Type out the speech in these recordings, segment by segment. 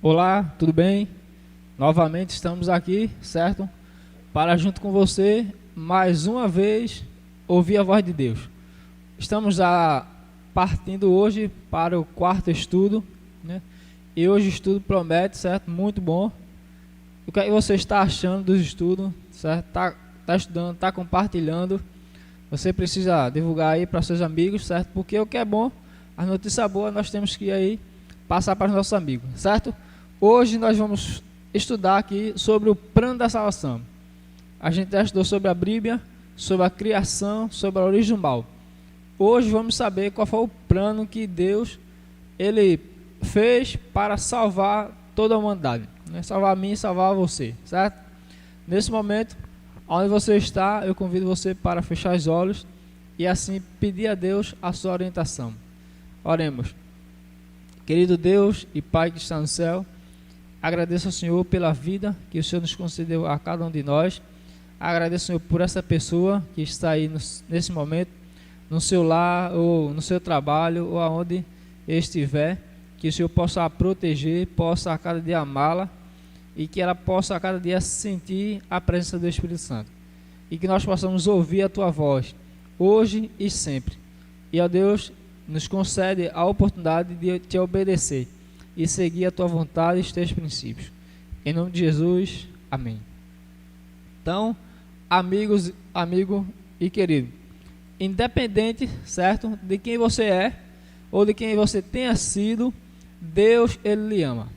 Olá, tudo bem? Novamente estamos aqui, certo? Para junto com você, mais uma vez, ouvir a voz de Deus. Estamos partindo hoje para o quarto estudo, né? E hoje o estudo promete, certo? Muito bom. O que você está achando dos estudos, certo? Tá estudando, está compartilhando. Você precisa divulgar aí para seus amigos, certo? Porque o que é bom, a notícia boa, nós temos que aí passar para os nossos amigos, certo? Hoje nós vamos estudar aqui sobre o plano da salvação. A gente já estudou sobre a Bíblia, sobre a criação, sobre a origem do mal. Hoje vamos saber qual foi o plano que Deus ele fez para salvar toda a humanidade, né? Salvar a mim e salvar você, certo? Nesse momento, onde você está, eu convido você para fechar os olhos e assim pedir a Deus a sua orientação. Oremos. Querido Deus e Pai que está no céu, agradeço ao Senhor pela vida que o Senhor nos concedeu a cada um de nós. Agradeço, Senhor, por essa pessoa que está aí nesse momento, no seu lar ou no seu trabalho ou aonde estiver, que o Senhor possa a proteger, possa a cada dia amá-la e que ela possa a cada dia sentir a presença do Espírito Santo. E que nós possamos ouvir a Tua voz, hoje e sempre. E, ó Deus, nos concede a oportunidade de Te obedecer e seguir a Tua vontade e os Teus princípios. Em nome de Jesus, amém. Então, amigo e querido, independente, certo, de quem você é ou de quem você tenha sido, Deus, Ele lhe ama,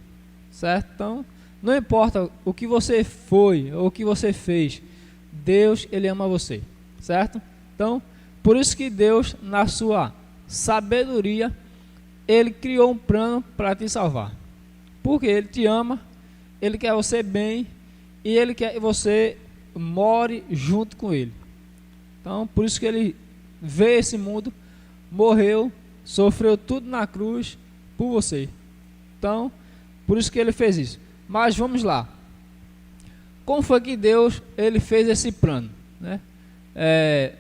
certo? Então, não importa o que você foi ou o que você fez, Deus, Ele ama você, certo? Então, por isso que Deus, na sua sabedoria, Ele criou um plano para te salvar. Porque Ele te ama, Ele quer você bem e Ele quer que você more junto com Ele. Então, por isso que Ele veio a esse mundo, morreu, sofreu tudo na cruz por você. Então, por isso que Ele fez isso. Mas vamos lá. Como foi que Deus Ele fez esse plano, né?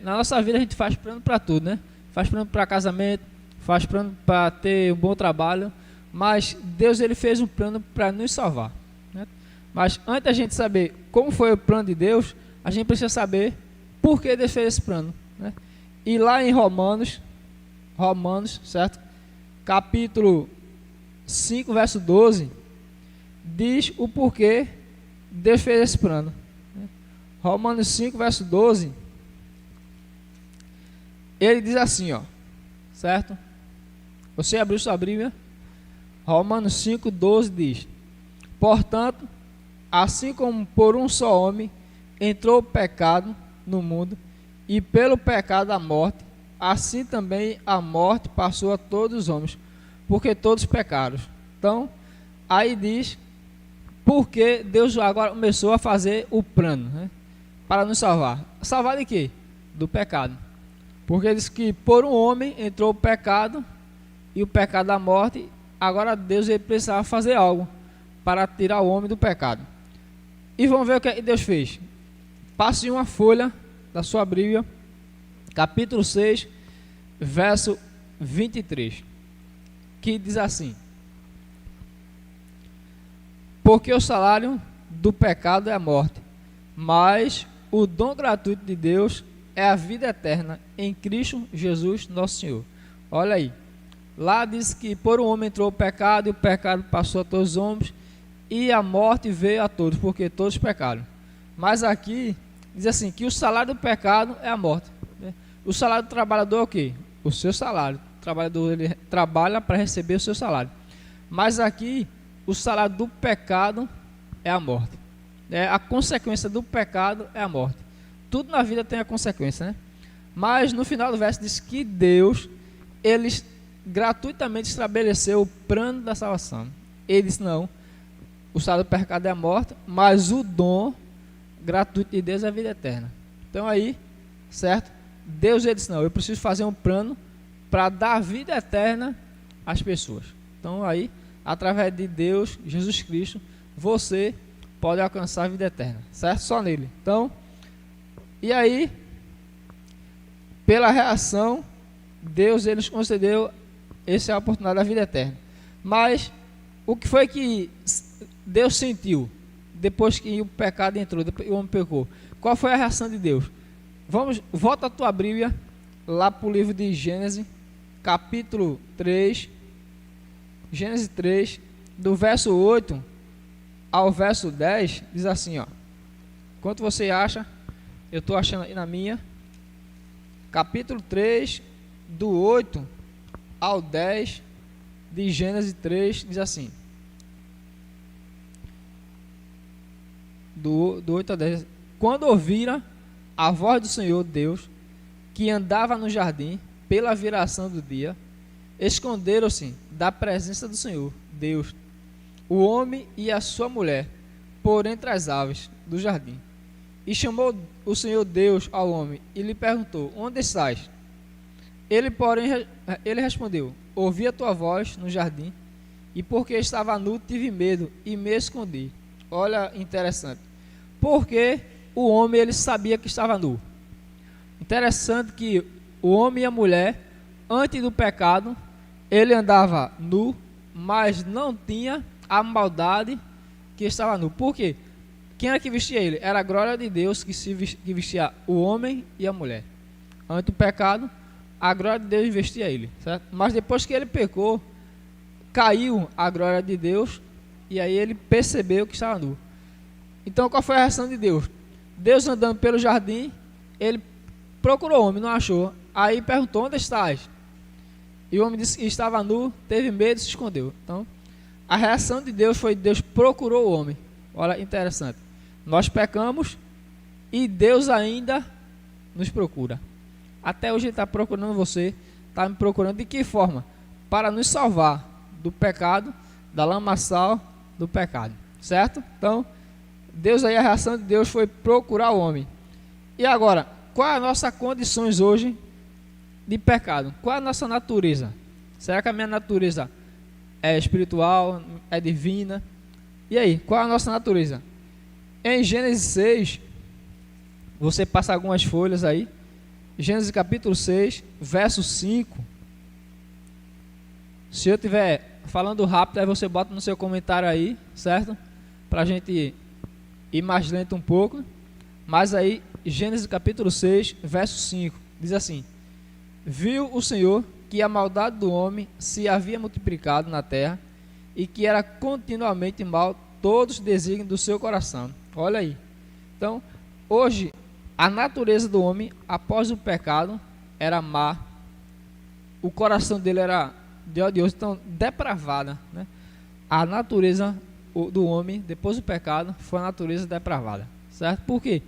Na nossa vida a gente faz plano para tudo, né? Faz plano para casamento, faz plano para ter um bom trabalho, mas Deus Ele fez um plano para nos salvar, né? Mas antes da gente saber como foi o plano de Deus, a gente precisa saber por que Deus fez esse plano, né? E lá em Romanos, certo? Capítulo 5, verso 12, diz o porquê Deus fez esse plano, né? Romanos 5, verso 12, ele diz assim, ó, certo? Você abriu sua Bíblia, Romanos 5, 12 diz: portanto, assim como por um só homem entrou o pecado no mundo, e pelo pecado a morte, assim também a morte passou a todos os homens, porque todos pecaram. Então, aí diz, porque Deus agora começou a fazer o plano, né, para nos salvar. Salvar de quê? Do pecado. Porque diz que por um homem entrou o pecado, e o pecado da morte, agora Deus ele precisava fazer algo para tirar o homem do pecado. E vamos ver o que Deus fez. Passe uma folha da sua Bíblia, capítulo 6, verso 23, que diz assim: porque o salário do pecado é a morte, mas o dom gratuito de Deus é a vida eterna em Cristo Jesus nosso Senhor. Olha aí, lá diz que por um homem entrou o pecado, e o pecado passou a todos os homens, e a morte veio a todos, porque todos pecaram. Mas aqui diz assim, que o salário do pecado é a morte, né? O salário do trabalhador é o quê? O seu salário. O trabalhador ele trabalha para receber o seu salário. Mas aqui, o salário do pecado é a morte. A consequência do pecado é a morte. Tudo na vida tem a consequência, né? Mas no final do verso diz que Deus, Ele gratuitamente estabeleceu o plano da salvação. Ele disse, não, o salário do pecado é a morte, mas o dom gratuito de Deus é a vida eterna. Então aí, certo? Deus ele disse, não, eu preciso fazer um plano para dar a vida eterna às pessoas. Então aí, através de Deus, Jesus Cristo, você pode alcançar a vida eterna, certo? Só nele. Então, e aí, pela reação, Deus ele nos concedeu essa oportunidade da vida eterna. Mas o que foi que Deus sentiu depois que o pecado entrou, depois que o homem pecou? Qual foi a reação de Deus? Volta a tua Bíblia lá para o livro de Gênesis, capítulo 3, Gênesis 3, do verso 8 ao verso 10, diz assim, ó. Quanto você acha? Eu estou achando aí na minha. Capítulo 3, do 8 ao 10 de Gênesis 3, diz assim. Do 8 ao 10. Quando ouviram a voz do Senhor Deus, que andava no jardim pela viração do dia, esconderam-se da presença do Senhor Deus, o homem e a sua mulher, por entre as aves do jardim. E chamou o Senhor Deus ao homem e lhe perguntou: onde estás? Ele, porém, ele respondeu: ouvi a tua voz no jardim, e porque estava nu tive medo e me escondi. Olha, interessante. Porque o homem, ele sabia que estava nu. Interessante que o homem e a mulher, antes do pecado, ele andava nu, mas não tinha a maldade que estava nu. Por quê? Quem era que vestia ele? Era a glória de Deus que vestia o homem e a mulher. Antes do pecado, a glória de Deus vestia ele, certo? Mas depois que ele pecou, caiu a glória de Deus, e aí ele percebeu que estava nu. Então qual foi a reação de Deus? Deus andando pelo jardim, ele procurou o homem, não achou. Aí perguntou: onde estás? E o homem disse que estava nu, teve medo e se escondeu. Então a reação de Deus foi: Deus procurou o homem. Olha, interessante. Nós pecamos e Deus ainda nos procura. Até hoje ele está procurando você, está me procurando. De que forma? Para nos salvar do pecado, da lamaçal do pecado, certo? Então, Deus aí, a reação de Deus foi procurar o homem. E agora, qual é a nossa condições hoje de pecado? Qual é a nossa natureza? Será que a minha natureza é espiritual, é divina? E aí, qual é a nossa natureza? Em Gênesis 6, você passa algumas folhas aí. Gênesis capítulo 6, verso 5. Se eu estiver falando rápido, aí você bota no seu comentário aí, certo? Para a gente ir mais lento um pouco. Mas aí, Gênesis capítulo 6, verso 5, diz assim: viu o Senhor que a maldade do homem se havia multiplicado na terra, e que era continuamente mal todos os desígnios do seu coração. Olha aí. Então, hoje, a natureza do homem, após o pecado, era má. O coração dele era de odioso, então, depravada, né? A natureza do homem, depois do pecado, foi a natureza depravada, certo? Por quê?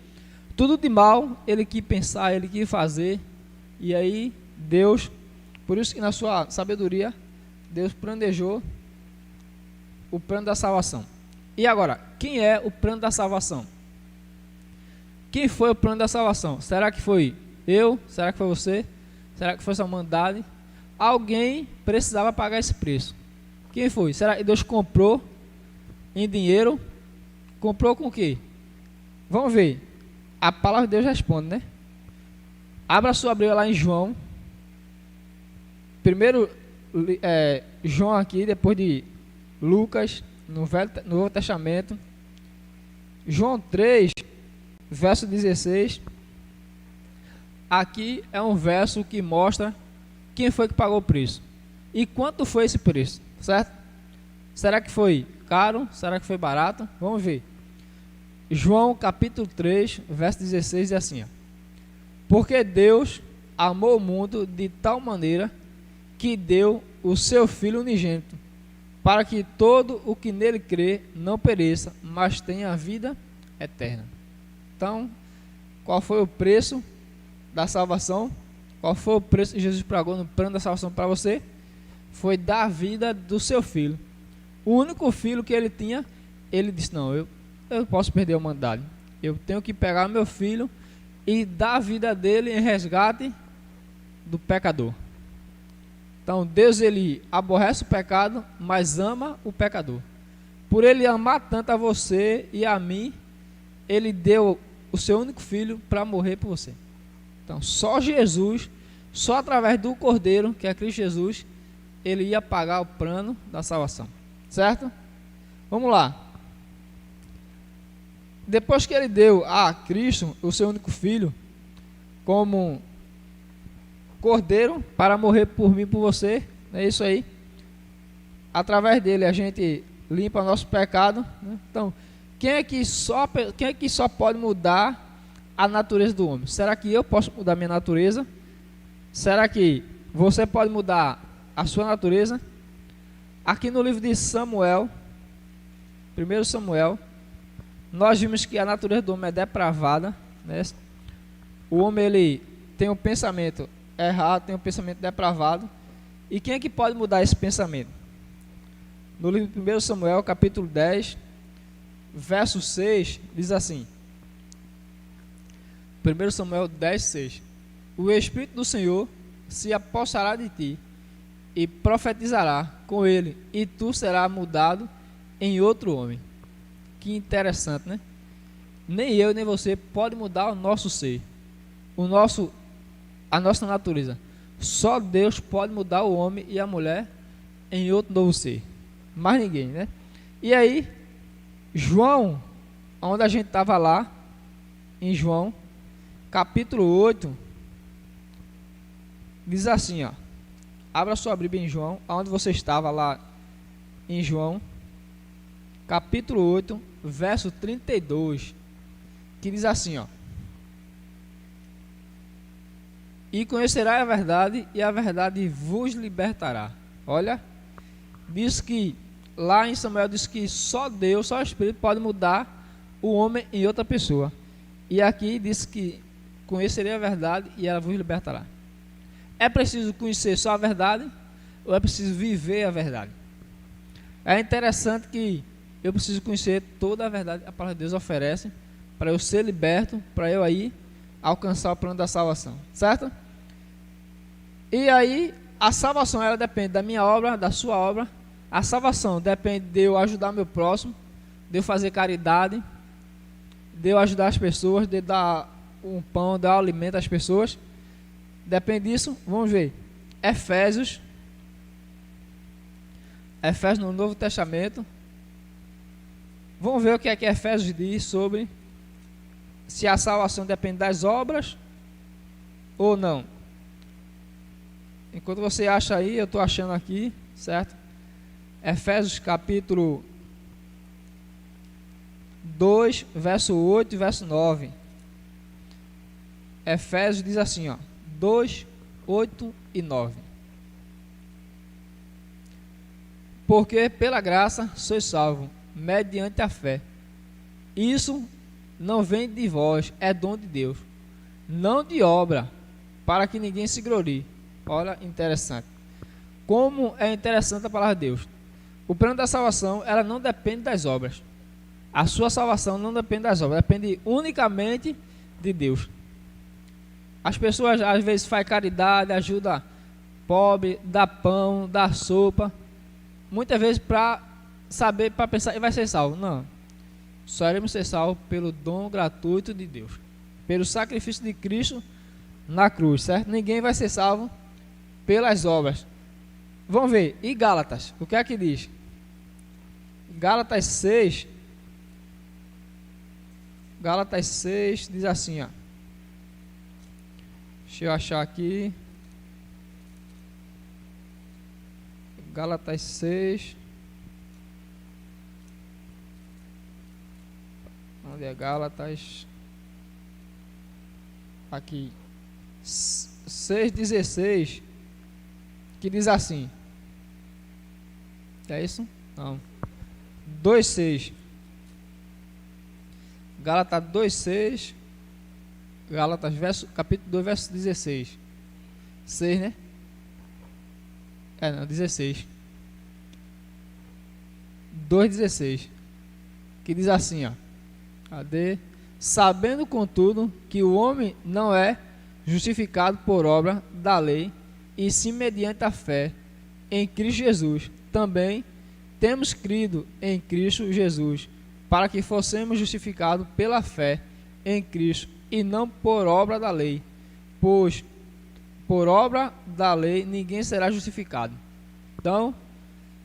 Tudo de mal, ele quis pensar, ele quis fazer, e aí, Deus, por isso que na sua sabedoria, Deus planejou o plano da salvação. E agora, quem é o plano da salvação? Quem foi o plano da salvação? Será que foi eu? Será que foi você? Será que foi sua humanidade? Alguém precisava pagar esse preço. Quem foi? Será que Deus comprou em dinheiro? Comprou com o quê? Vamos ver. A palavra de Deus responde, né? Abra sua Bíblia lá em João. Primeiro, João aqui, depois de Lucas, no Novo Testamento. João 3, verso 16. Aqui é um verso que mostra quem foi que pagou o preço. E quanto foi esse preço, certo? Será que foi caro? Será que foi barato? Vamos ver. João capítulo 3, verso 16 é assim, ó: porque Deus amou o mundo de tal maneira que deu o seu Filho unigênito, para que todo o que nele crê não pereça, mas tenha a vida eterna. Então, qual foi o preço da salvação? Qual foi o preço que Jesus pagou no plano da salvação para você? Foi dar a vida do seu filho. O único filho que ele tinha, ele disse: não, eu posso perder a humanidade. Eu tenho que pegar meu filho e dar a vida dele em resgate do pecador. Então Deus, ele aborrece o pecado, mas ama o pecador. Por ele amar tanto a você e a mim, ele deu o seu único filho para morrer por você. Então só Jesus, só através do Cordeiro, que é Cristo Jesus, ele ia pagar o plano da salvação. certo? Vamos lá. Depois que ele deu a Cristo, o seu único filho, como cordeiro para morrer por mim e por você, é isso aí. Através dele a gente limpa nosso pecado, né? Então, quem é que só pode mudar a natureza do homem? Será que eu posso mudar minha natureza? Será que você pode mudar a sua natureza? Aqui no livro de Samuel, 1 Samuel, nós vimos que a natureza do homem é depravada, né? O homem, ele tem um pensamento errado, tem um pensamento depravado. E quem é que pode mudar esse pensamento? No livro de 1 Samuel, capítulo 10, verso 6, diz assim: 1 Samuel 10, 6: O Espírito do Senhor se apossará de ti, e profetizará com ele, e tu serás mudado em outro homem. Que interessante, né? Nem eu, nem você pode mudar o nosso ser, a nossa natureza. Só Deus pode mudar o homem e a mulher em outro novo ser. Mais ninguém, né? E aí, João, onde a gente estava lá, em João, capítulo 8, diz assim, ó. Abra sua Bíblia em João, onde você estava lá em João, capítulo 8, verso 32, que diz assim, ó: E conhecerá a verdade, e a verdade vos libertará. Olha, diz que, lá em Samuel diz que só Deus, só o Espírito pode mudar o homem em outra pessoa. E aqui diz que conhecerei a verdade e ela vos libertará. É preciso conhecer só a verdade ou é preciso viver a verdade? É interessante que eu preciso conhecer toda a verdade que a palavra de Deus oferece para eu ser liberto, para eu aí alcançar o plano da salvação, certo? E aí a salvação, ela depende da minha obra, da sua obra. A salvação depende de eu ajudar meu próximo, de eu fazer caridade, de eu ajudar as pessoas, de dar um pão, dar um alimento às pessoas. Depende disso. Vamos ver Efésios no Novo Testamento. Vamos ver o que é que Efésios diz sobre se a salvação depende das obras ou não. Enquanto você acha aí, eu estou achando aqui, certo? Efésios capítulo 2, verso 8 e verso 9. Efésios diz assim, ó, 2, 8 e 9. Porque pela graça sois salvos, mediante a fé. Isso não vem de vós, é dom de Deus, não de obra, para que ninguém se glorie. Olha, interessante. Como é interessante a palavra de Deus. O plano da salvação, ela não depende das obras. A sua salvação não depende das obras, depende unicamente de Deus. As pessoas às vezes fazem caridade, ajuda pobre, dá pão, dá sopa, muitas vezes para saber, para pensar, e vai ser salvo. Não, só iremos ser salvos pelo dom gratuito de Deus, pelo sacrifício de Cristo na cruz, certo? Ninguém vai ser salvo pelas obras. Vamos ver, e Gálatas, o que é que diz? Gálatas 6 diz assim, ó. Deixa eu achar aqui. Gálatas 6. Onde é Gálatas? Aqui. 6,16. Que diz assim. É isso? Não. 2,6. Gálatas 2,6. Gálatas, capítulo 2, verso 16. 6, né? Não, 16. 2,16. Que diz assim, ó. Cadê? Sabendo, contudo, que o homem não é justificado por obra da lei, e sim mediante a fé em Cristo Jesus. Também temos crido em Cristo Jesus, para que fossemos justificados pela fé em Cristo, e não por obra da lei, pois por obra da lei ninguém será justificado. Então,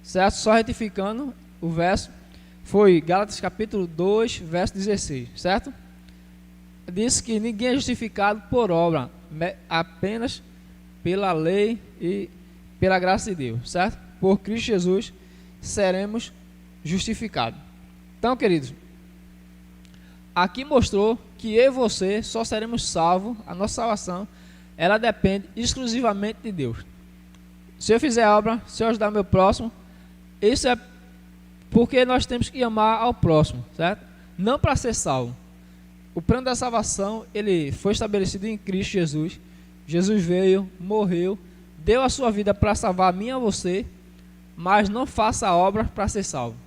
certo? Só retificando o verso, foi Gálatas capítulo 2, verso 16, certo? Diz que ninguém é justificado por obra, apenas pela lei e pela graça de Deus, certo? Por Cristo Jesus seremos justificados. Então, queridos, aqui mostrou que eu e você só seremos salvos, a nossa salvação, ela depende exclusivamente de Deus. Se eu fizer a obra, se eu ajudar meu próximo, isso é porque nós temos que amar ao próximo, certo? Não para ser salvo. O plano da salvação, ele foi estabelecido em Cristo Jesus. Jesus veio, morreu, deu a sua vida para salvar a mim e a você, mas não faça a obra para ser salvo,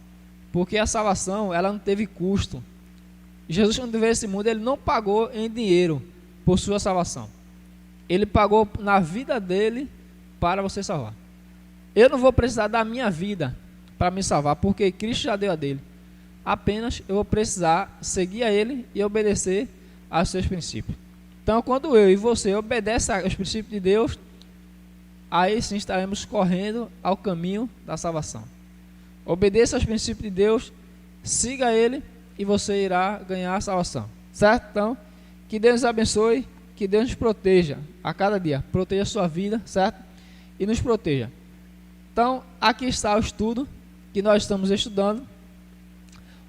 porque a salvação, ela não teve custo. Jesus, quando veio a esse mundo, ele não pagou em dinheiro por sua salvação. Ele pagou na vida dele para você salvar. Eu não vou precisar da minha vida para me salvar, porque Cristo já deu a dele. Apenas eu vou precisar seguir a ele e obedecer aos seus princípios. Então, quando eu e você obedecem aos princípios de Deus, aí sim estaremos correndo ao caminho da salvação. Obedeça aos princípios de Deus, siga ele e você irá ganhar a salvação, certo? Então, que Deus nos abençoe, que Deus nos proteja a cada dia, proteja a sua vida, certo? E nos proteja. Então, aqui está o estudo que nós estamos estudando,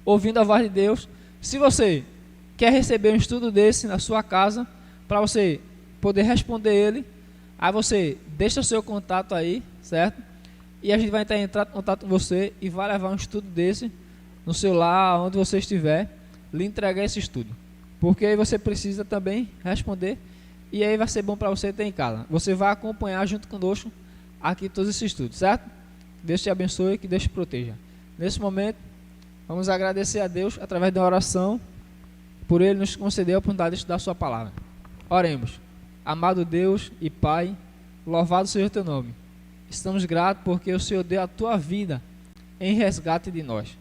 ouvindo a voz de Deus. Se você quer receber um estudo desse na sua casa, para você poder responder ele, aí você deixa o seu contato aí, certo? E a gente vai entrar em contato com você e vai levar um estudo desse no celular, onde você estiver, lhe entregar esse estudo. Porque aí você precisa também responder e aí vai ser bom para você ter em casa. Você vai acompanhar junto conosco aqui todos esses estudos, certo? Deus te abençoe, que Deus te proteja. Nesse momento, vamos agradecer a Deus através da oração, por Ele nos conceder a oportunidade de estudar a sua palavra. Oremos. Amado Deus e Pai, louvado seja o teu nome. Estamos gratos porque o Senhor deu a tua vida em resgate de nós.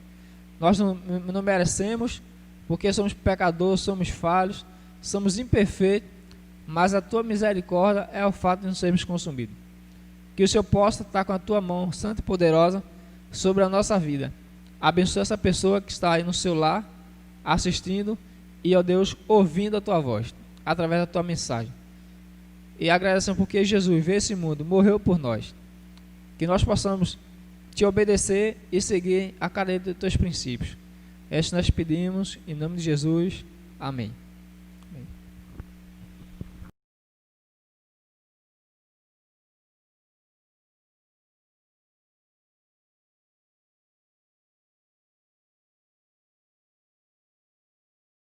Nós não merecemos, porque somos pecadores, somos falhos, somos imperfeitos, mas a tua misericórdia é o fato de não sermos consumidos. Que o Senhor possa estar com a tua mão santa e poderosa sobre a nossa vida. Abençoe essa pessoa que está aí no seu lar, assistindo, e, ó Deus, ouvindo a tua voz, através da tua mensagem. E agradecemos porque Jesus veio a esse mundo, morreu por nós. Que nós possamos te obedecer e seguir a cadeia dos teus princípios. Este nós pedimos, em nome de Jesus. Amém.